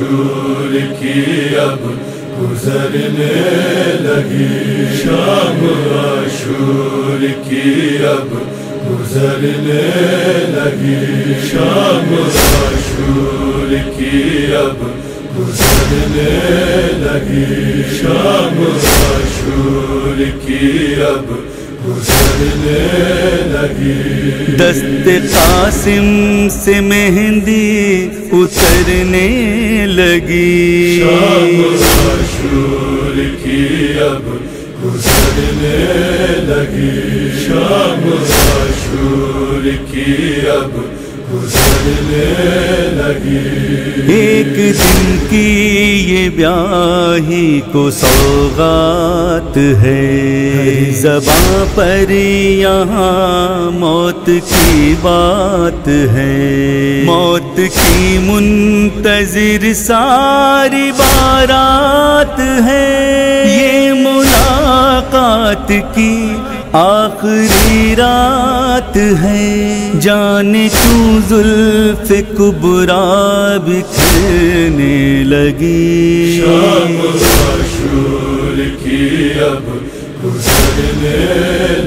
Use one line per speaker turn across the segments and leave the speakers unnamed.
عاشور کی اب گزرنے لگی، شام عاشور کی اب گزرنے لگی، شام عاشور کی اب گزرنے لگی، شام عاشور کی اب گزرنے لگی۔
دست قاسم سے مہندی اترنے لگی،
شام عاشور کی اب گزرنے لگی، شام عاشور کی اب گزرنے لگی۔
ایک دن کی یہ بیاہی کو سوغات ہے، زباں پر یہاں موت کی بات ہے، موت کی منتظر ساری بارات ہے، یہ ملاقات کی آخری رات ہے، جانے کیوں زلف کبریٰ بکھرنے لگی،
شام عاشور کی اب گزرنے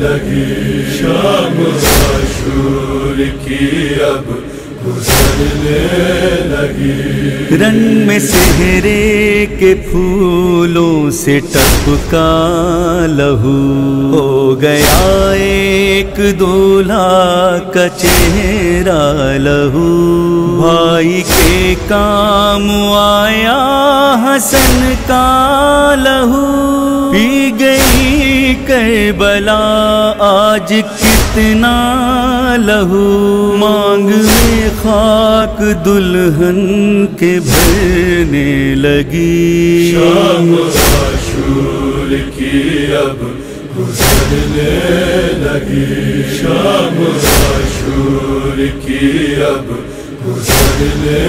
لگی، شام عاشور کی اب گزرنے لگی۔
رنگ میں سہرے کے پھولوں سے ٹپکا لہو، ہو گیا ایک دولہا کا چہرہ لہو، بھائی کے کام آیا حسن کا لہو، پی گئی کربلا آج کتنا لہو، مانگ میں خاک دلہن کے بھرنے لگی،
شام عاشور کی اب گزرنے لگی، شام عاشور کی اب گزرنے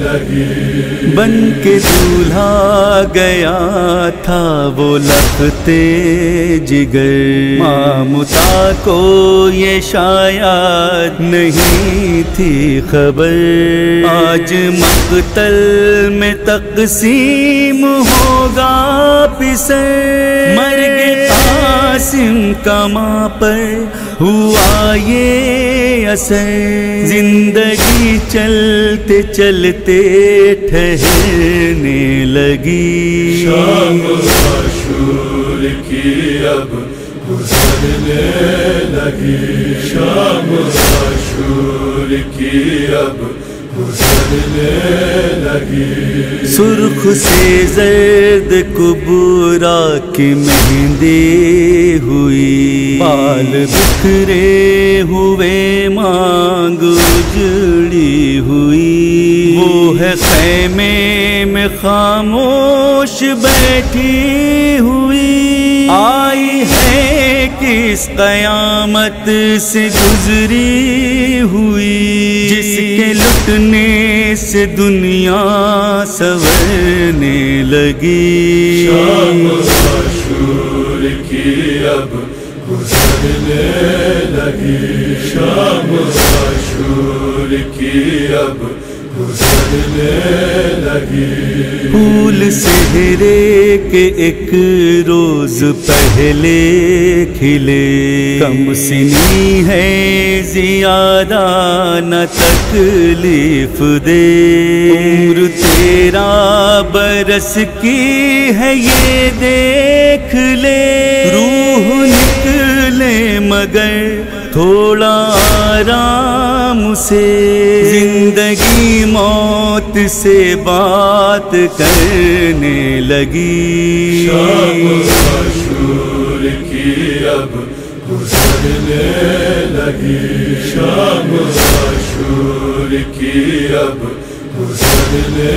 لگی۔
بن کے دولہا گیا تھا وہ لختے جگر، مامتا کو یہ شاید نہیں تھی خبر، آج مقتل میں تقسیم ہوگا پسر، مرگ قاسم کا ماں پر ہوا یہ اثر، زندگی چلتے چلتے ٹھہرنے لگی،
شام عاشور کی اب گزرنے لگی، شام عاشور کی اب گزرنے لگی۔
سرخ سے زرد کبریٰ کی مہندی ہوئی، بال بکھرے ہوئے مانگ اجڑی ہوئی، وہ ہے خیمے میں خاموش بیٹھی ہوئی، آئی ہے کس قیامت سے گزری ہوئی، جس کے لٹنے سے دنیا سنورنے لگی،
شام عاشور کی اب گزرنے لگی، شام عاشور کی اب گزرنے لگی۔
پھول سہرے کے ایک روز پہلے کھلے، کم سنی ہے زیادہ نہ تکلیف دے، عمر 13 برس کی ہے یہ دیکھ لے، روح نکلے مگر تھوڑا آرام سے، زندگی موت سے بات کرنے لگی،
شام عاشور کی اب گزرنے لگی، شام عاشور کی اب گزرنے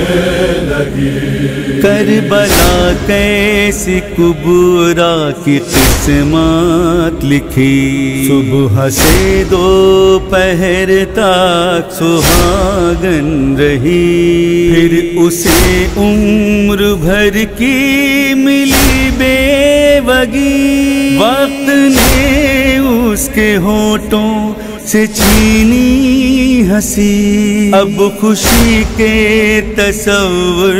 لگی۔
کربلا کیسی کبریٰ کی قسمت لکھی، صبح سے دوپہر تک سہاگن رہی، پھر اسے عمر بھر کی ملی بے وگی، وقت نے اس کے ہونٹوں سے چھینی ہنسی، اب خوشی کے تصور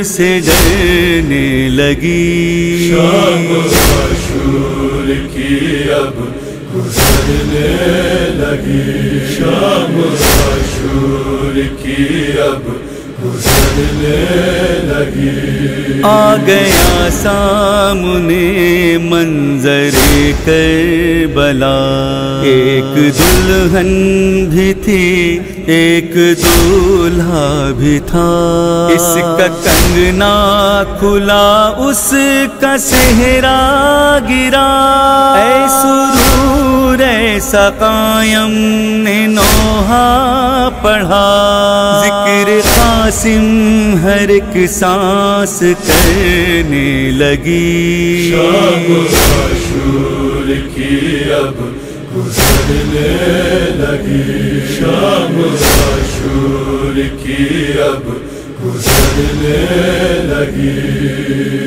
سے ڈرنے لگی۔
شام عاشور کی اب گزرنے لگی، شام عاشور کی اب گزرنے لگی۔
آ گیا سامنے منظر کربلا، ایک دلہن بھی تھی ایک دولہا بھی تھا، اس کا کنگنا کھلا اس کا صحرا گرا، اے سرور ایسا قائم نے نوحہ پڑھا، ذکر قاسم ہر ایک سانس کرنے لگی۔
شام عاشور کی اب گزرنے لگی، شام عاشور کی اب گزرنے لگی۔